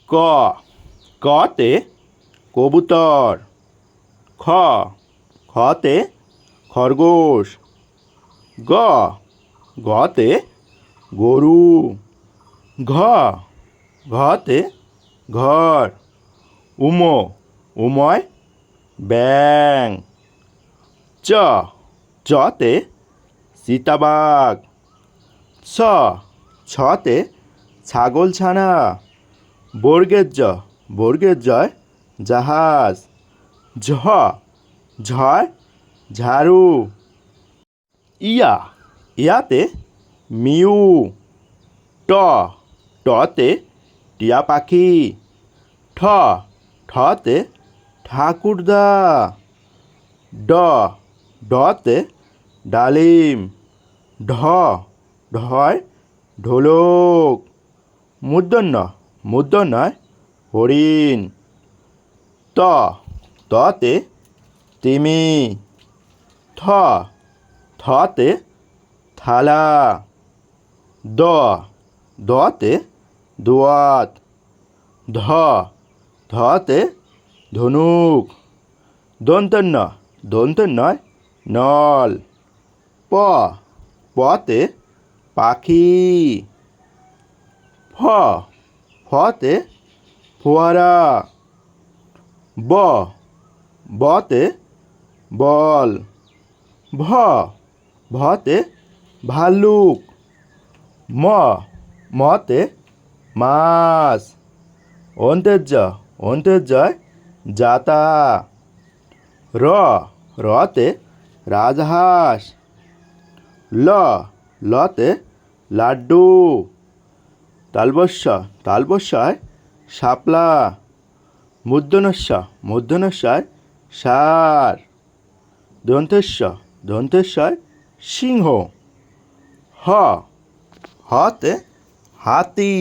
ক কতে কবুতর। খ খতে খরগোশ। গ গতে গরু। ঘ ঘতে ঘর। উমো উময় ব্যাং। চ চতে চিতাবাঘ। ছ ছতে ছাগলছানা। বর্গের জ বর্গের জয় জাহাজ। ঝ ঝয় ঝাড়ু। ইয়া ইয়াতে মিউ। ট টতে টিয়া পাখি। ঠ ঠতে ঠাকুরদা। ড ডতে ডালিম। ঢ ঢয় ঢোলক। মূর্ধন্য মূর্ধন্যয় হরিণ। ত ততে তিমি। থ থতে থালা। দ দতে দোয়াত। ধ ধতে ধনুক। দন্তন্য দন্তন্যয় নল। প পতে পাখি। ফ ফতে ফোয়ারা। ব বতে বল। ভ ভতে ভাল্লুক। ম মতে মাছ। অন্তের জয় জাতা। র রতে রাজহাঁস। ল লতে লাড্ডু। তালবস্যয় শাপলা। মূর্ধন্যস্যয় ষাঁড়। দন্তেশ্বয় সিংহ। হ হতে হাতি।